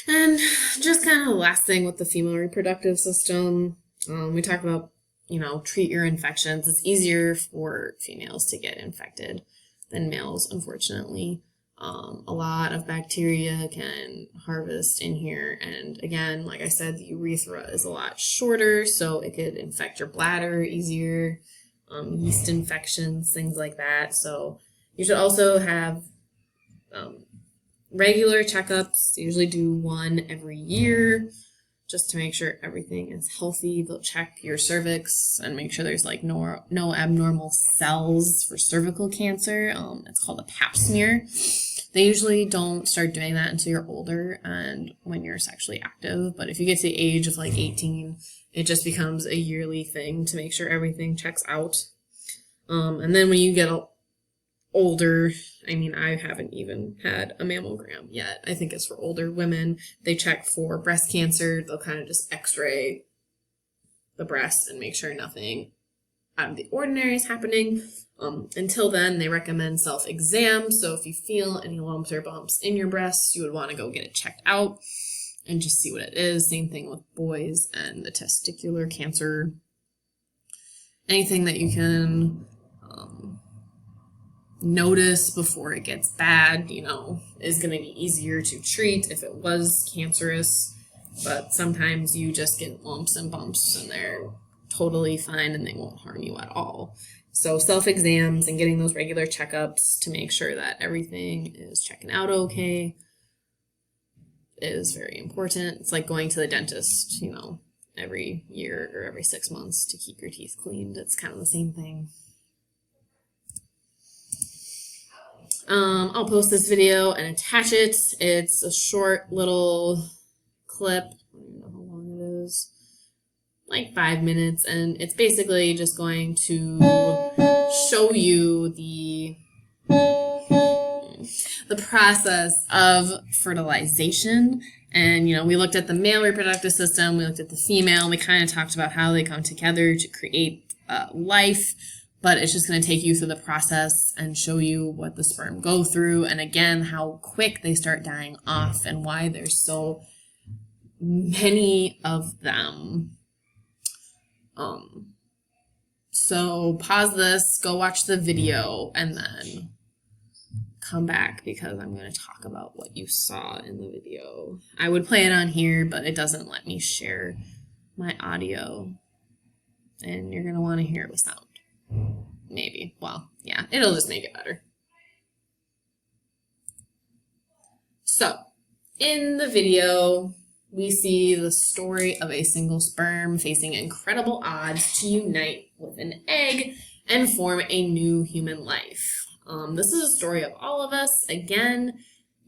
And just kind of the last thing with the female reproductive system, we talk about, treat your infections. It's easier for females to get infected than males, unfortunately. A lot of bacteria can harvest in here. And again, like I said, the urethra is a lot shorter, so it could infect your bladder easier, yeast infections, things like that. So you should also have regular checkups. They usually do one every year just to make sure everything is healthy. They'll check your cervix and make sure there's like no abnormal cells for cervical cancer. It's called a pap smear. They usually don't start doing that until you're older and when you're sexually active. But if you get to the age of like 18, it just becomes a yearly thing to make sure everything checks out. And then when you get older, I haven't even had a mammogram yet. I think it's for older women. They check for breast cancer. They'll kind of just x-ray the breast and make sure nothing out of the ordinary is happening. Until then, they recommend self-exam. So if you feel any lumps or bumps in your breasts, you would want to go get it checked out and just see what it is. Same thing with boys and the testicular cancer. Anything that you can notice before it gets bad, is going to be easier to treat if it was cancerous. But sometimes you just get lumps and bumps and they're totally fine and they won't harm you at all. So self-exams and getting those regular checkups to make sure that everything is checking out okay is very important. It's like going to the dentist, every year or every 6 months to keep your teeth cleaned. It's kind of the same thing. I'll post this video and attach it. It's a short little clip. I don't know how long it is. Like 5 minutes, and it's basically just going to show you the process of fertilization. And we looked at the male reproductive system, we looked at the female, we kind of talked about how they come together to create life. But it's just going to take you through the process and show you what the sperm go through, and again how quick they start dying off and why there's so many of them. So pause this, go watch the video, and then come back because I'm going to talk about what you saw in the video. I would play it on here, but it doesn't let me share my audio, and you're going to want to hear it with sound. Maybe. Well, yeah, it'll just make it better. So, in the video, we see the story of a single sperm facing incredible odds to unite with an egg and form a new human life. This is a story of all of us. Again,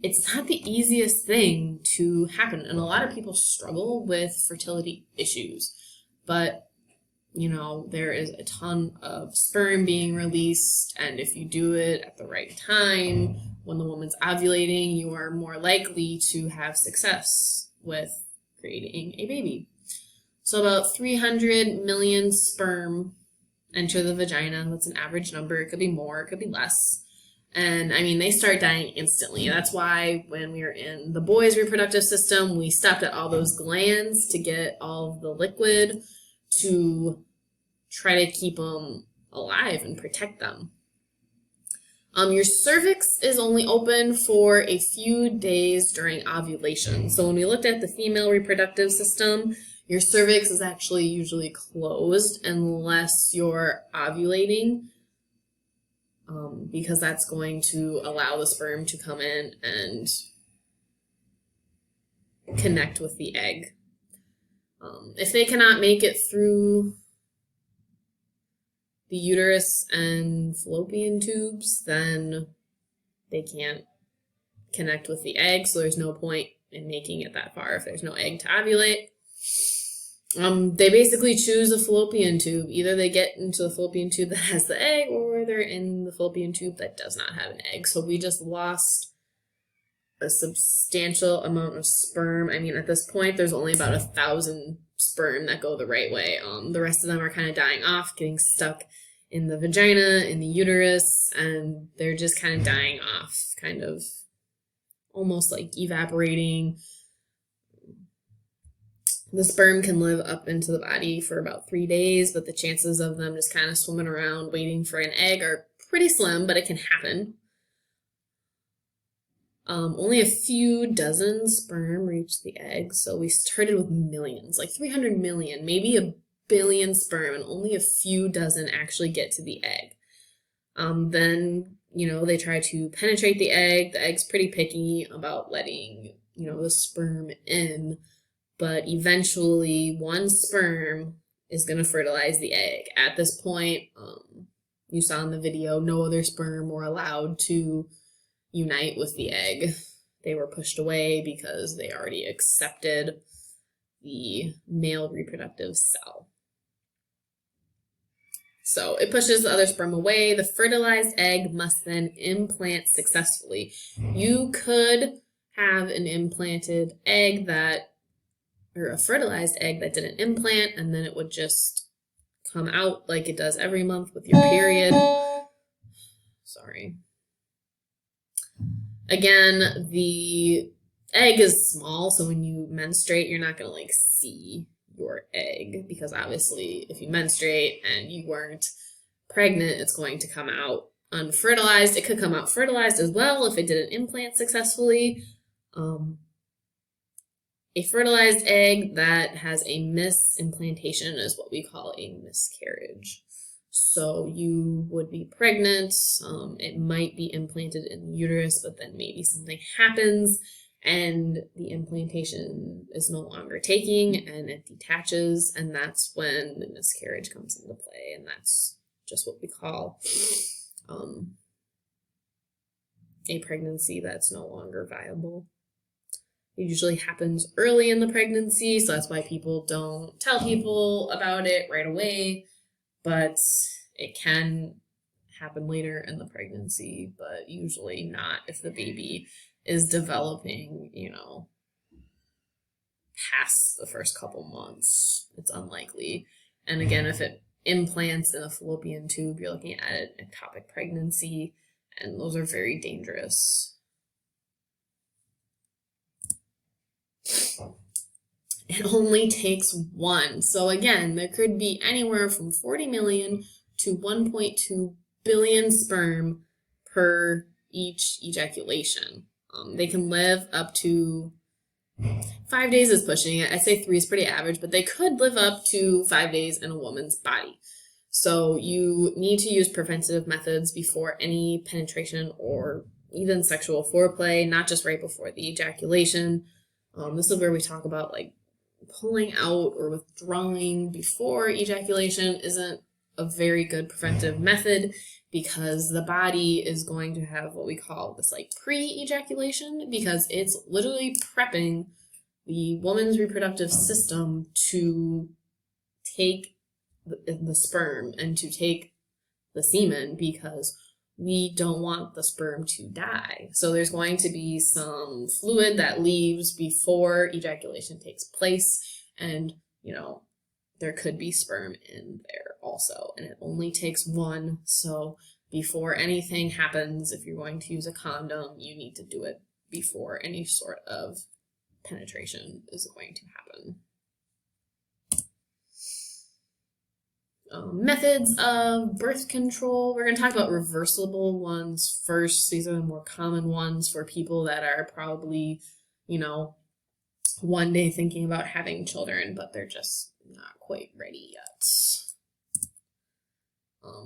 it's not the easiest thing to happen, and a lot of people struggle with fertility issues, but there is a ton of sperm being released, and if you do it at the right time, when the woman's ovulating, you are more likely to have success with creating a baby. So about 300 million sperm enter the vagina. That's an average number. It could be more, it could be less. And they start dying instantly. That's why when we were in the boys' reproductive system, we stopped at all those glands to get all of the liquid to try to keep them alive and protect them. Your cervix is only open for a few days during ovulation. So when we looked at the female reproductive system, your cervix is actually usually closed unless you're ovulating, because that's going to allow the sperm to come in and connect with the egg. If they cannot make it through the uterus and fallopian tubes, then they can't connect with the egg, so there's no point in making it that far if there's no egg to ovulate. They basically choose a fallopian tube. Either they get into the fallopian tube that has the egg, or they're in the fallopian tube that does not have an egg. So we just lost a substantial amount of sperm. At this point, there's only about 1,000 sperm that go the right way. The rest of them are kind of dying off, getting stuck in the vagina, in the uterus, and they're just kind of dying off, kind of almost like evaporating. The sperm can live up into the body for about 3 days, but the chances of them just kind of swimming around waiting for an egg are pretty slim, but it can happen. Only a few dozen sperm reach the egg, so we started with millions, like 300 million, maybe a billion sperm, and only a few dozen actually get to the egg. Then, they try to penetrate the egg. The egg's pretty picky about letting, the sperm in, but eventually one sperm is going to fertilize the egg. At this point, you saw in the video, no other sperm were allowed to unite with the egg. They were pushed away because they already accepted the male reproductive cell. So it pushes the other sperm away. The fertilized egg must then implant successfully. You could have an implanted egg or a fertilized egg that didn't implant, and then it would just come out like it does every month with your period. Sorry. Again, the egg is small, so when you menstruate, you're not going to see your egg, because obviously if you menstruate and you weren't pregnant, it's going to come out unfertilized. It could come out fertilized as well if it didn't implant successfully. A fertilized egg that has a misimplantation is what we call a miscarriage. So you would be pregnant, it might be implanted in the uterus, but then maybe something happens and the implantation is no longer taking and it detaches, and that's when the miscarriage comes into play, and that's just what we call a pregnancy that's no longer viable. It usually happens early in the pregnancy, so that's why people don't tell people about it right away, but it can happen later in the pregnancy, but usually not if the baby is developing, past the first couple months. It's unlikely. And again, if it implants in a fallopian tube, you're looking at an ectopic pregnancy, and those are very dangerous. It only takes one. So again, there could be anywhere from 40 million to 1.2 billion sperm per each ejaculation. They can live up to 5 days is pushing it. I say 3 is pretty average, but they could live up to 5 days in a woman's body. So you need to use preventative methods before any penetration or even sexual foreplay, not just right before the ejaculation. This is where we talk about pulling out or withdrawing before ejaculation isn't a very good preventive method, because the body is going to have what we call this pre-ejaculation, because it's literally prepping the woman's reproductive system to take the sperm and to take the semen, because we don't want the sperm to die. So there's going to be some fluid that leaves before ejaculation takes place, and there could be sperm in there also, and it only takes one. So before anything happens, if you're going to use a condom, you need to do it before any sort of penetration is going to happen. Methods of birth control. We're going to talk about reversible ones first. These are the more common ones for people that are probably, one day thinking about having children, but they're just not quite ready yet.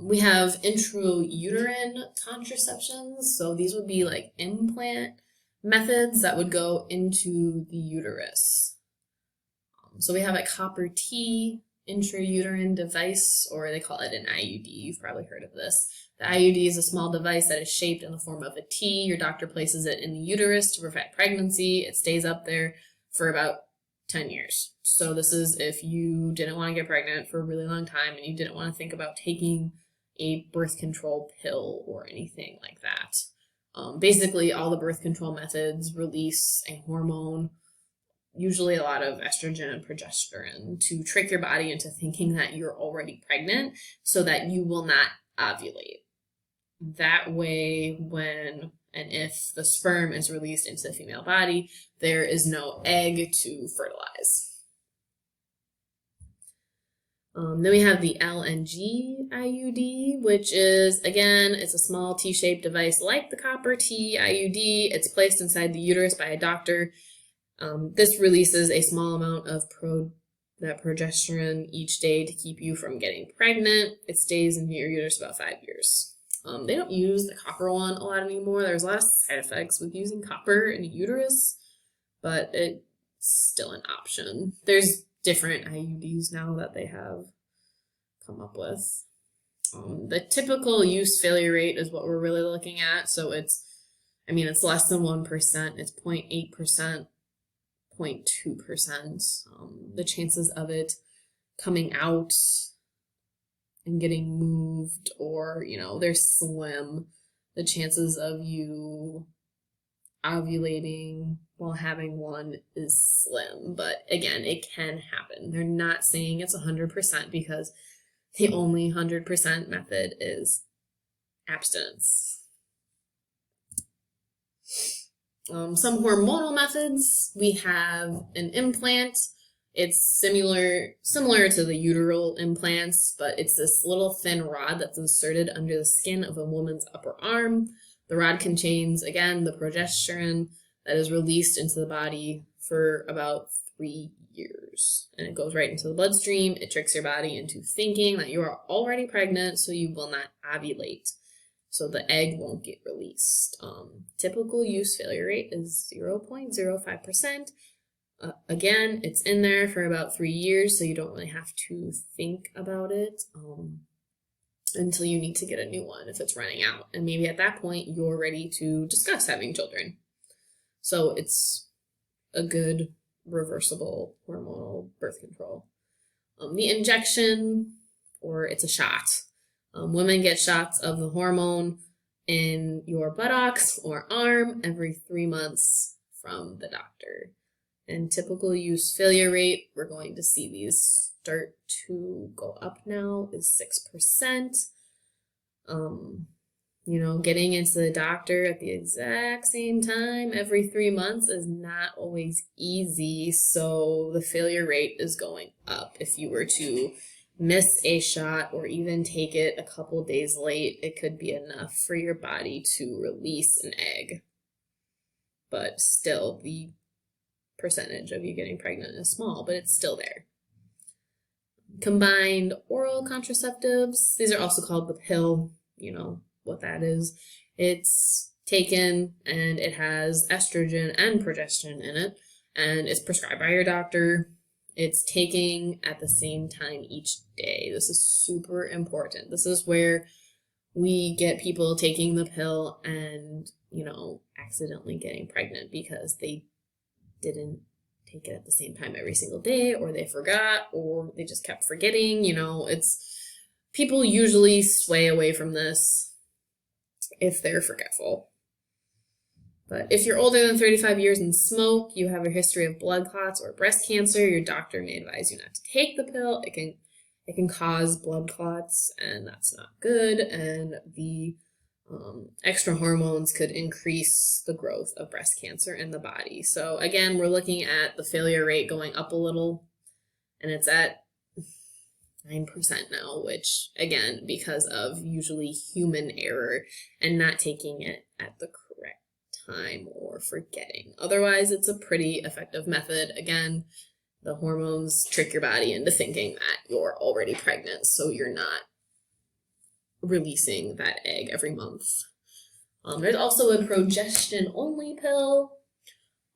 We have intrauterine contraceptions. So these would be implant methods that would go into the uterus. So we have a copper T intrauterine device, or they call it an IUD. You've probably heard of this. The IUD is a small device that is shaped in the form of a T. Your doctor places it in the uterus to prevent pregnancy. It stays up there for about 10 years. So this is if you didn't want to get pregnant for a really long time and you didn't want to think about taking a birth control pill or anything like that. Basically, all the birth control methods release a hormone, usually a lot of estrogen and progesterone, to trick your body into thinking that you're already pregnant so that you will not ovulate. That way, when and if the sperm is released into the female body, there is no egg to fertilize. Then we have the Lng Iud, which is, again, it's a small T-shaped device like the copper T IUD. It's placed inside the uterus by a doctor. This releases a small amount of progesterone each day to keep you from getting pregnant. It stays in your uterus about 5 years. They don't use the copper one a lot anymore. There's a lot of side effects with using copper in the uterus, but it's still an option. There's different IUDs now that they have come up with. The typical use failure rate is what we're really looking at. So it's less than 1%. It's 0.8%, 0.2%. The chances of it coming out and getting moved, or, they're slim. The chances of you ovulating while having one is slim, but again, it can happen. They're not saying it's 100% because the only 100% method is abstinence. Some hormonal methods, we have an implant. It's similar to the uteral implants, but it's this little thin rod that's inserted under the skin of a woman's upper arm. The rod contains, again, the progesterone that is released into the body for about 3 years. And it goes right into the bloodstream. It tricks your body into thinking that you are already pregnant, so you will not ovulate. So the egg won't get released. Typical use failure rate is 0.05%. Again, it's in there for about 3 years, so you don't really have to think about it until you need to get a new one if it's running out. And maybe at that point, you're ready to discuss having children. So it's a good reversible hormonal birth control. The injection, or it's a shot. Women get shots of the hormone in your buttocks or arm every 3 months from the doctor. And typical use failure rate, we're going to see these start to go up now, is 6%. Getting into the doctor at the exact same time every 3 months is not always easy, so the failure rate is going up. If you were to miss a shot or even take it a couple days late, it could be enough for your body to release an egg. But still, the percentage of you getting pregnant is small, but it's still there. Combined oral contraceptives, these are also called the pill, what that is. It's taken and it has estrogen and progesterone in it, and it's prescribed by your doctor. It's taking at the same time each day. This is super important. This is where we get people taking the pill and, accidentally getting pregnant because they didn't take it at the same time every single day, or they forgot, or they just kept forgetting. People usually sway away from this if they're forgetful. But if you're older than 35 years and smoke, you have a history of blood clots or breast cancer, your doctor may advise you not to take the pill. It can cause blood clots, and that's not good. And the extra hormones could increase the growth of breast cancer in the body. So again, we're looking at the failure rate going up a little, and it's at 9% now, which again, because of usually human error and not taking it at the correct time or forgetting. Otherwise, it's a pretty effective method. Again, the hormones trick your body into thinking that you're already pregnant, so you're not releasing that egg every month. There's also a progestin-only pill,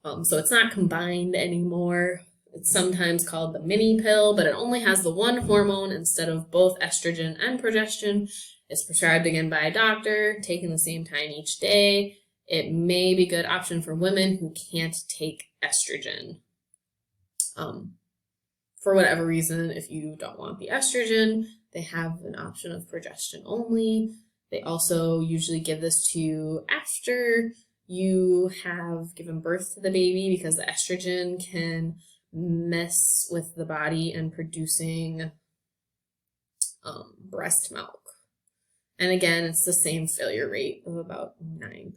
so it's not combined anymore. It's sometimes called the mini pill, but it only has the one hormone instead of both estrogen and progestin. It's prescribed again by a doctor, taken the same time each day. It may be a good option for women who can't take estrogen. For whatever reason, if you don't want the estrogen, they have an option of progestin only. They also usually give this to you after you have given birth to the baby, because the estrogen can mess with the body and producing breast milk. And again, it's the same failure rate of about 9%.